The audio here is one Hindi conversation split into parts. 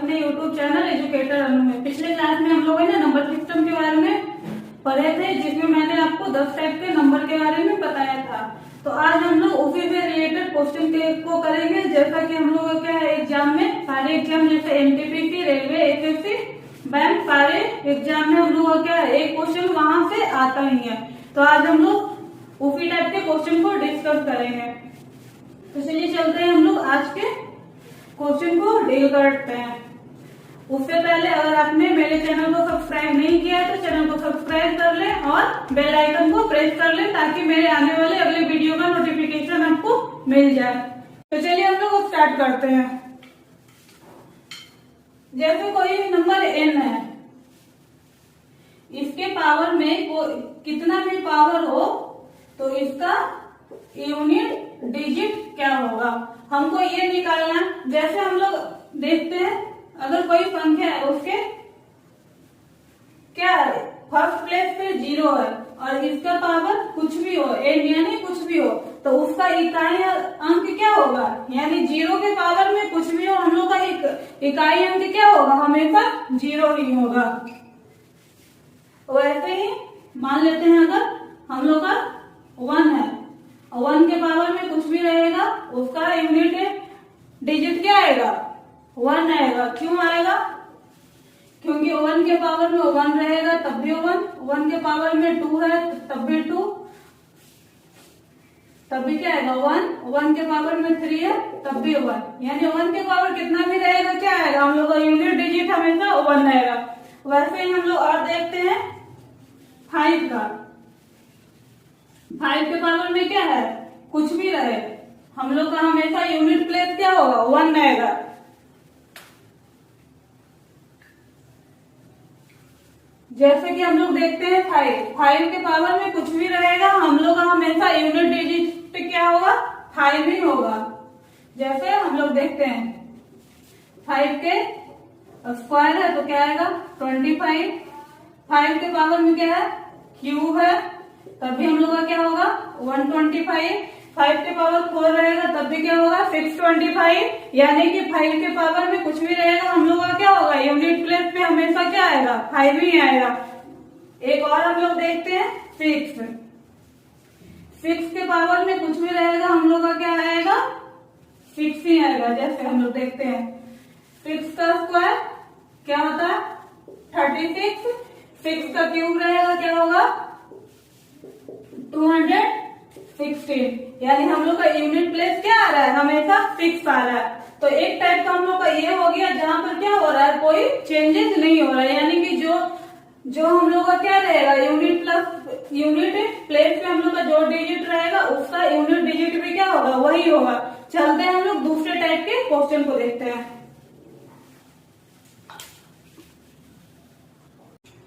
अपने YouTube चैनल एजुकेटर अनु में। पिछले क्लास में हम लोगों ने नंबर सिस्टम के बारे में पढ़े थे, जिसमें मैंने आपको 10 टाइप के नंबर के बारे में बताया था। तो आज हम लोग उसी से रिलेटेड क्वेश्चन को करेंगे। जैसा कि हम लोग क्या है एग्जाम में, सारे एग्जाम जैसे एनटीपीसी, रेलवे, एसएससी, बैंक, सारे एग्जाम में हम लोग क्या है एक क्वेश्चन वहां से आता ही है। तो आज हम लोग उसी टाइप के क्वेश्चन को डिस्कस करेंगे। तो चलिए चलते हैं, हम लोग आज के क्वेश्चन को डील करते हैं। उससे पहले अगर आपने मेरे चैनल को सब्सक्राइब नहीं किया है तो चैनल को सब्सक्राइब कर लें और बेल आइकन को प्रेस कर लें, ताकि मेरे आने वाले अगले वीडियो का नोटिफिकेशन आपको मिल जाए। तो चलिए हम लोग स्टार्ट करते हैं। जैसे कोई नंबर n है, इसके पावर में कितना भी पावर हो तो इसका यूनिट डिजिट क्या होगा, हमको ये निकालना। जैसे हम लोग देखते हैं, अगर कोई संख्या है उसके क्या है फर्स्ट प्लेस पे 0 है और इसका पावर कुछ भी हो, n यानी कुछ भी हो, तो उसका इकाई अंक क्या होगा, यानी 0 के पावर में कुछ भी हो, हम लोग का इकाई अंक क्या होगा, हमेशा 0 ही होगा। वैसे ही मान लेते हैं, अगर हम लोग का 1 है और 1 के पावर में कुछ भी रहेगा, उसका यूनिट डिजिट क्या आएगा, 1 आएगा। क्यों आएगा, क्योंकि 1 के पावर में 1 रहेगा तब भी 1 के पावर में 2 है तब भी 2, तब भी क्या आएगा 1 के पावर में 3 है तब भी 1, यानी 1 के पावर कितना भी रहेगा क्या आएगा, हम लोग का यूनिट डिजिट हमेशा 1 आएगा। वैसे ही हम लोग और देखते हैं 5 का। 5 के पावर में क्या है, कुछ भी रहे, हम लोग का हमेशा यूनिट प्लेस क्या होगा, 1 आएगा। जैसे कि हम लोग देखते हैं 5 के पावर में कुछ भी रहेगा, हम लोग का हमेशा यूनिट डिजिट क्या होगा, 5 ही होगा। जैसे हम लोग देखते हैं 5 के स्क्वायर है तो क्या आएगा 25, 5 के पावर में क्या है क्यूब है तब भी हम लोग का क्या होगा 125, 5 के पावर 4 रहेगा तब भी क्या होगा 625, यानी कि 5 के पावर में कुछ भी रहेगा, हम लोग का क्या होगा यूनिट प्लेस पे हमेशा क्या आएगा 5 ही आएगा। एक और हम लोग देखते हैं 6 के पावर में कुछ भी रहेगा, हम लोग का क्या आएगा 6 ही आएगा। जैसे हम लोग देखते हैं 6 का स्क्वायर क्या होता है 36, 6 का क्यूब रहेगा क्या होगा 216, यानी हम लोग का यूनिट प्लेस क्या आ रहा है, हमेशा 6 आ रहा है। तो एक टाइप का हम लोग का ये हो गया जहां पर क्या हो रहा है, कोई चेंजेस नहीं हो रहा है, यानी कि जो हम लोग का क्या रहेगा यूनिट प्लेस पे हम लोग का जो डिजिट रहेगा उसका यूनिट डिजिट भी क्या होगा, वही होगा। चलते हैं हम लोग दूसरे टाइप के क्वेश्चन को देखते हैं।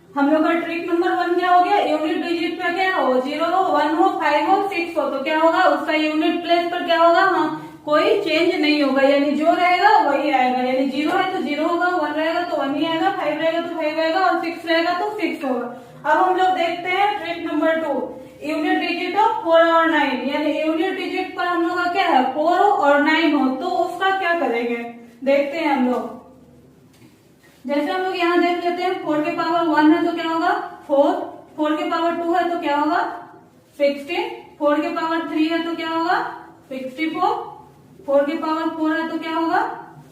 हम लोग का ट्रिक नंबर 1 क्या हो गया, यूनिट डिजिट पे क्या हो 0 हो, 1 हो, 5 हो, 6 हो, तो क्या होगा उसका यूनिट प्लेस पर क्या होगा, हाँ कोई चेंज नहीं होगा, यानी जो रहेगा वही आएगा। यानी 0 है तो 0 होगा, 1 रहेगा तो 1 ही आएगा, 5 रहेगा तो 5 आएगा और 6 रहेगा तो 6 होगा। अब हम लोग देखते हैं trick number 2, unit digit of 4 और 9, यानी यूनिट डिजिट पर हम लोग का क्या है 4 और 9 हो, तो उसका क्या करेंगे देखते हैं हम लोग। जैसे हम लोग यहाँ देख लेते हैं 4 के पावर 1 है तो क्या होगा 4 के पावर 2 है तो क्या होगा 16, 4 के पावर 3 है तो क्या होगा 64, 4 के पावर 4 है तो क्या होगा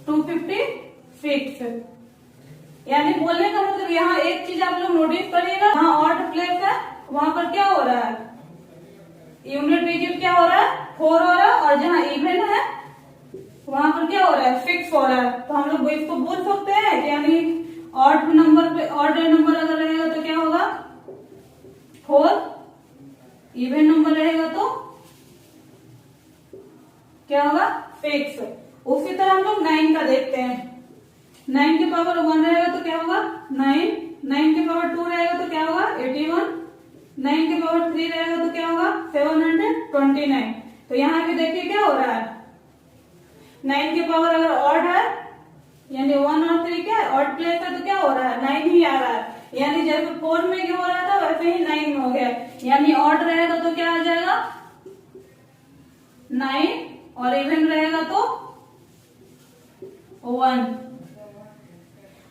256। यानी बोलने का मतलब यहाँ एक चीज आप लोग नोटिस करिएगा, जहाँ ऑड प्लेस है वहां पर क्या हो रहा है, यूनिट डिजिट क्या हो रहा है 4 हो रहा है, और जहाँ इवन है वहां पर क्या हो रहा है 6 हो रहा है। तो हम लोग इसको बोल सकते हैं कि यानी ऑड नंबर पे ऑड नंबर अगर रहेगा तो क्या होगा 4, इवन नंबर रहेगा तो क्या होगा 6। उसी तरह हम लोग 9 का देखते हैं, 9 के पावर 1 रहेगा तो क्या होगा 9, 9 के पावर 2 रहेगा तो क्या होगा 81, 9 के पावर 3 रहेगा तो क्या होगा 729। तो यहाँ भी देखिए क्या हो रहा है, 9 के पावर अगर ऑड है यानी 1 और 3 क्या ऑड प्लेस है तो क्या हो रहा है 9 ही आ रहा है, यानी जैसे 4 में क्या हो रहा था वैसे ही 9 में हो गया, यानी ऑड रहेगा तो क्या आ जाएगा 9 और इवन रहेगा तो 1।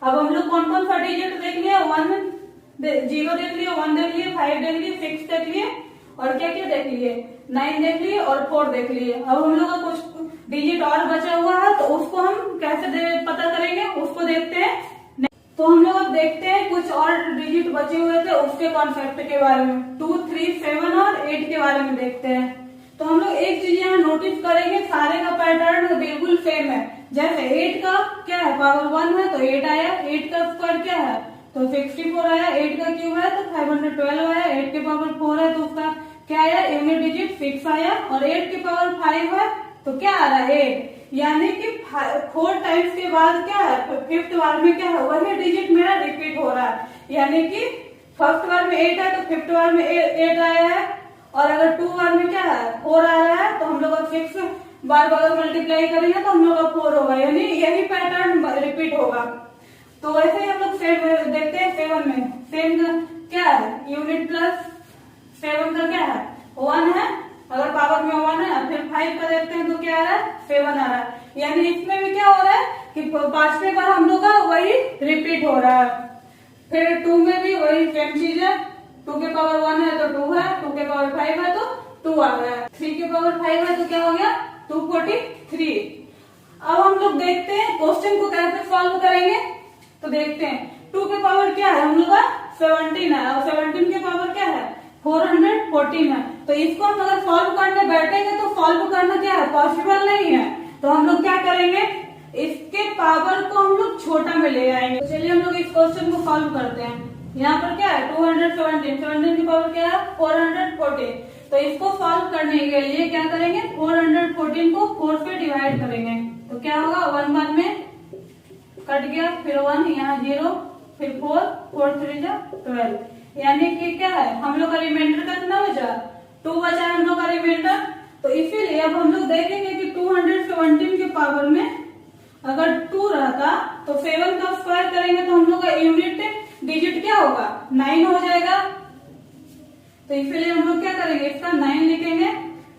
अब हम लोग कौन कौन सा डिजिट देख लिया, 0 देख लिया, 1 देख लिया, 5 देख लिया, 6 देख लिए और क्या क्या देख लिए, 9 देख लिए और 4 देख लिए। अब हम लोग का कुछ डिजिट और बचा हुआ है तो उसको हम कैसे पता करेंगे, उसको देखते हैं। तो हम लोग अब देखते हैं कुछ और डिजिट बचे हुए थे उसके कॉन्सेप्ट के बारे में, 2, 3, 7 और 8 के बारे में देखते हैं। तो हम लोग एक चीज यहाँ नोटिस करेंगे, सारे का पैटर्न बिल्कुल सेम है। जैसे 8 का क्या है, पावर 1 है तो 8 आया, 8 का स्क्वायर क्या है तो 64 आया, 8 का क्यूब है तो 512 आया, 8 के पावर 4 है तो उसका क्या आया, यूनिट डिजिट 6 आया, और 8 के पावर 5 है तो क्या आ रहा है 8। यानी कि 4 टाइम्स के बाद क्या है, फिफ्थ बार में क्या है, वही डिजिट मेरा रिपीट हो रहा है। यानी कि फर्स्ट बार में 8 है तो फिफ्थ बार में 8 आया है, और अगर 2 बार में क्या है 4 आया है तो हम लोग 6 बार अगर मल्टीप्लाई करेंगे तो हम लोग का 4 होगा, यानी यही पैटर्न रिपीट होगा। तो वैसे ही हम लोग देखते हैं 7 में, 7 का क्या है, यूनिट प्लस 7 का क्या है 1 है, अगर पावर में 1 है, फिर 5 का देखते हैं तो क्या आ रहा है 7 आ रहा है। यानी इसमें भी क्या हो रहा है कि 5वें बार हम लोग का वही रिपीट हो रहा है। फिर 2 में भी वही सेम चीज है, 2 के पावर 1 है तो 2 है, 2 के पावर 5 है तो 2 आ रहा है, 3 के पावर 5 है तो क्या हो गया 243। अब हम लोग देखते हैं क्वेश्चन को कैसे सॉल्व करेंगे। तो देखते हैं 2 के पावर क्या है हम लोग का 17 है, और 17 के पावर क्या है 414 है। तो इसको हम अगर सॉल्व करने बैठेंगे तो सॉल्व करना क्या है पॉसिबल नहीं है। तो हम लोग क्या करेंगे, इसके पावर को हम लोग छोटा में ले आएंगे। तो चलिए हम लोग इस क्वेश्चन को सॉल्व करते हैं। यहाँ पर क्या है 217, 17 की पावर क्या है 414। तो इसको सॉल्व करने के लिए क्या करेंगे, 414 को 4 से डिवाइड करेंगे तो क्या होगा 1 1 में कट गया, फिर 1 यहाँ 0, फिर 4, 4 3 जा 12। यानी कि क्या है हम लोग का रिमाइंडर कितना बचा 2 बचा है हम लोग का रिमाइंडर। तो इसीलिए अब हम लोग देखेंगे कि 217 के पावर में अगर 2 रहता तो 7 का स्क्वायर करेंगे तो हम लोग का यूनिट डिजिट क्या होगा 9 हो जाएगा। तो इसीलिए हम लोग क्या करेंगे इसका 9 लिखेंगे।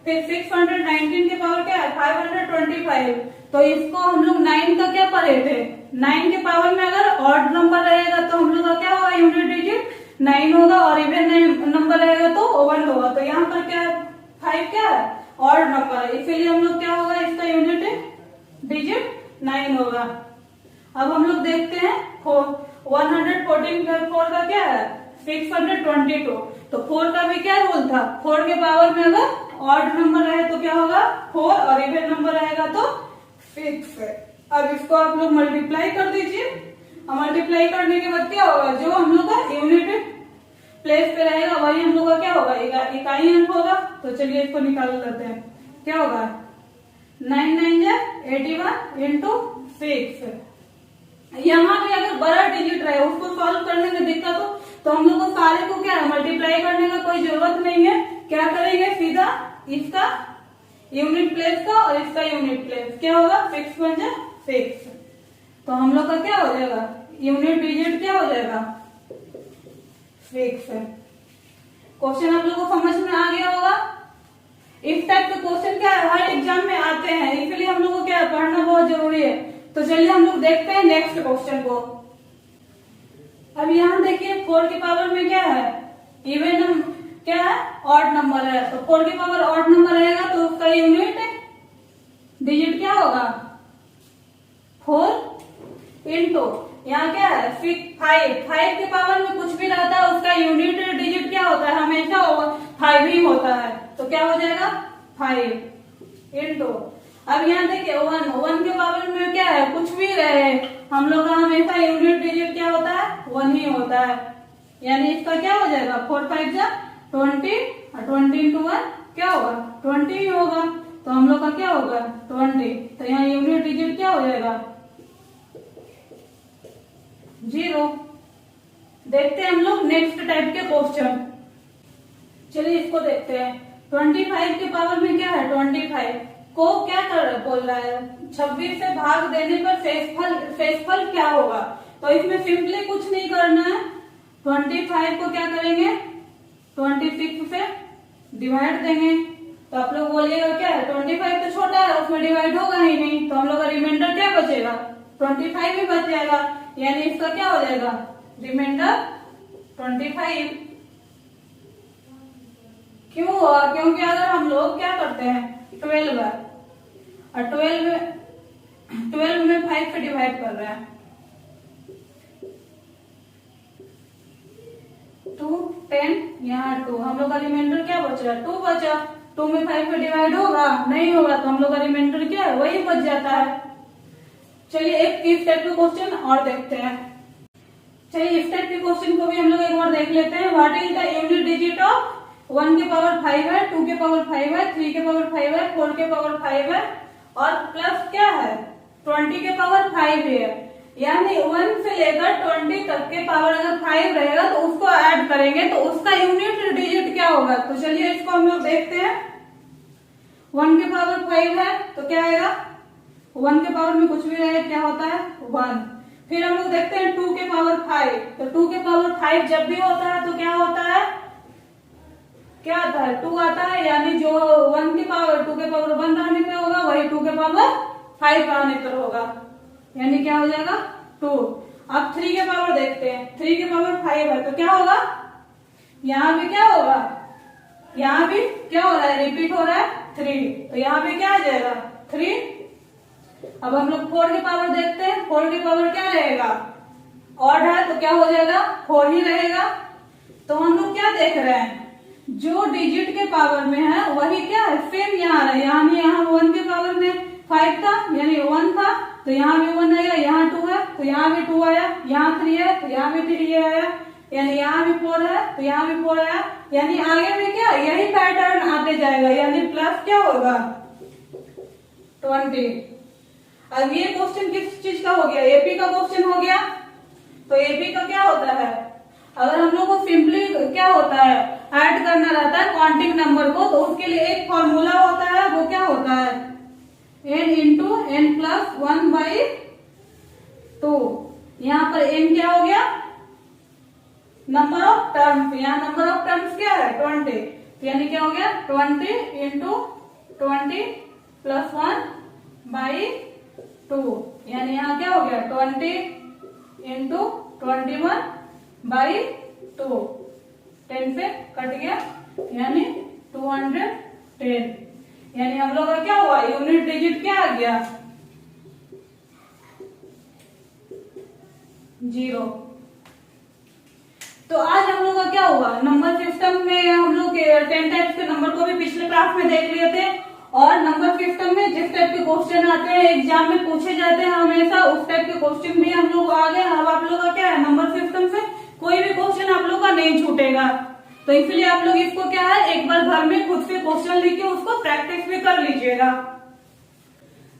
फिर 619 के पावर क्या है 525। तो इसको हम लोग 9 का क्या पढ़े थे, 9 के पावर में अगर ऑड नंबर रहेगा तो हम लोग का क्या होगा यूनिट डिजिट 9 होगा, और इवन नंबर रहेगा तो 1 होगा। तो यहाँ पर क्या 5 क्या है ऑड नंबर है, इसीलिए हम लोग क्या होगा इसका यूनिट डिजिट 9 होगा। अब हम लोग देखते हैं 114 4 का क्या है 622। तो 4 का भी क्या रूल था, 4 के पावर में अगर ऑड नंबर रहे तो क्या होगा 4, और इवन नंबर रहेगा तो 6। अब इसको आप लोग मल्टीप्लाई कर दीजिए, और मल्टीप्लाई करने के बाद क्या होगा जो हम लोग का यूनिट प्लेस पे रहेगा वही हम लोग का क्या होगा इकाई अंक होगा। तो चलिए इसको निकाल लेते हैं, क्या होगा 9 9 जा 81 इंटू 6। यहाँ भी अगर बड़ा डिजिट रहे उसको सॉल्व करने में दिक्कत हो तो हम लोग को सारे को क्या है मल्टीप्लाई करने का कोई जरूरत नहीं है। क्या करेंगे सीधा इसका यूनिट प्लेस का और इसका यूनिट प्लेस क्या होगा 6 1 जा 6। तो हम लोग का क्या हो जाएगा यूनिट डिजिट क्या हो जाएगा 6। क्वेश्चन आप लोग को समझ में आ गया होगा। इस टाइप के क्वेश्चन क्या है हर एग्जाम में आते हैं, इसलिए हम लोग को क्या है पढ़ना बहुत जरूरी है। तो चलिए हम लोग देखते हैं नेक्स्ट क्वेश्चन को। अब यहाँ देखिए 4 के पावर में क्या है इवन क्या है ऑड नंबर है। तो 4 के पावर ऑड नंबर रहेगा तो उसका यूनिट डिजिट क्या होगा 4 इंटू यहाँ क्या है 5 के पावर में कुछ भी रहता है उसका यूनिट डिजिट क्या होता है हमेशा 5 ही होता है। तो क्या हो जाएगा 5 इंटू अब यहाँ देखिए 1 के पावर में क्या है कुछ भी रहे हम लोग का हमेशा यूनिट डिजिट क्या होता है 1 ही होता है। यानी इसका क्या हो जाएगा 4 5 जा 20 और 20 इंटू 1 क्या होगा 20 ही होगा। तो हम लोग का क्या होगा 20। तो यहाँ यूनिट डिजिट क्या हो जाएगा 0। देखते हैं हम लोग नेक्स्ट टाइप के क्वेश्चन। चलिए इसको देखते हैं 25 के पावर में क्या है 25 को क्या बोल रहा है 26 से भाग देने पर शेषफल क्या होगा। तो इसमें सिंपली कुछ नहीं करना है 25 को क्या करेंगे 26 से डिवाइड देंगे। तो आप लोग बोलिएगा क्या है 25 तो छोटा है उसमें डिवाइड होगा ही नहीं, तो हम लोग का रिमाइंडर क्या बचेगा 25 ही बच जाएगा। यानी इसका क्या हो जाएगा, रिमाइंडर 25। क्यों हुआ, क्योंकि अगर हम लोग क्या करते हैं 12 है और 12 में 5 से डिवाइड कर रहे हैं, 2 10 यहाँ 2, हम लोग का रिमाइंडर क्या बचा, 2 बचा। 2 में 5 से डिवाइड होगा, नहीं होगा, तो हम लोग का रिमाइंडर क्या है, वही बच जाता है। चलिए एक इस टाइप का क्वेश्चन और देखते हैं। चलिए इस टाइप के क्वेश्चन को भी हम लोग एक बार देख लेते हैं। What is the unit digit of 1 के पावर 5 है, 2 के पावर 5 है, 3 के पावर 5 है, 4 के पावर 5 है और प्लस क्या है 20 के पावर 5 है। यानी 1 से लेकर 20 तक के पावर अगर 5 रहेगा तो उसको ऐड करेंगे तो उसका यूनिट डिजिट क्या होगा। तो चलिए इसको हम लोग देखते हैं। 1 के पावर 5 है तो क्या आएगा, 1 के पावर में कुछ भी रहे क्या होता है 1। फिर हम लोग देखते हैं 2 के पावर 5, तो 2 के पावर 5 जब भी होता है तो क्या होता है, क्या आता है 2 आता है। यानी जो 1 के पावर 2 के पावर 1 रहने पे होगा वही 2 के पावर 5 रहने पर होगा, यानी क्या हो जाएगा 2। अब 3 के पावर देखते हैं, 3 के पावर 5 है तो क्या होगा, यहाँ भी क्या होगा, यहाँ भी क्या हो रहा है, रिपीट हो रहा है 3, तो यहाँ भी क्या आ जाएगा 3। अब हम लोग 4 के पावर देखते हैं, 4 के पावर क्या रहेगा, ऑड है तो क्या हो जाएगा 4 ही रहेगा। तो हम लोग क्या देख रहे हैं, जो डिजिट के पावर में है वही क्या है सेम यहाँ रहा है। यहाँ 1 के पावर में 5 था यानी 1 था, तो यहाँ भी 1 आया, यहाँ 2 है तो यहाँ भी 2 आया, यहाँ 3 है तो यहाँ भी 3 आया, यानी यहाँ भी 4 है तो यहाँ भी 4 आया। यानी आगे भी क्या यही पैटर्न आते जाएगा, यानी प्लस क्या होगा 20। अब ये क्वेश्चन किस चीज का हो गया, एपी का क्वेश्चन हो गया। तो एपी का क्या होता है, अगर हम लोग को सिंपली क्या होता है ऐड करना रहता है काउंटिंग नंबर को, तो उसके लिए एक फॉर्मूला होता है, वो क्या होता है n इंटू n प्लस 1/2। यहाँ पर n क्या हो गया, नंबर ऑफ टर्म्स, यहाँ नंबर ऑफ टर्म्स क्या है 20, तो यानी क्या हो गया 20 इंटू 20 प्लस 1/2, यानी यहाँ क्या हो गया 20 इंटू 21/2, 10 से कट गया यानी 210। यानी हम लोग का क्या हुआ, यूनिट डिजिट क्या आ गया 0। तो आज हम लोग का क्या हुआ, नंबर सिस्टम में हम लोग 10 टाइप्स के नंबर को भी पिछले क्लास में देख लिए थे, और नंबर सिस्टम में जिस टाइप के क्वेश्चन आते हैं एग्जाम में पूछे जाते हैं हमेशा, उस टाइप के क्वेश्चन भी हम लोग आ गए। अब आप लोग का क्या है, नंबर सिस्टम से कोई भी क्वेश्चन आप लोग का नहीं छूटेगा, तो इसलिए आप लोग इसको क्या है एक बार घर में खुद से क्वेश्चन लिख के उसको प्रैक्टिस भी कर लीजिएगा।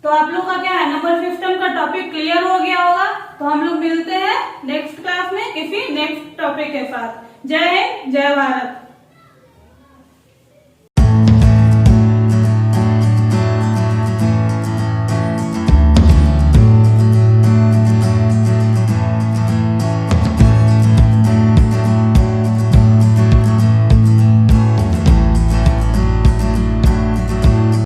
तो आप लोग का क्या है, नंबर सिस्टम का टॉपिक क्लियर हो गया होगा। तो हम लोग मिलते हैं नेक्स्ट क्लास में किसी नेक्स्ट टॉपिक के साथ। जय हिंद, जय भारत।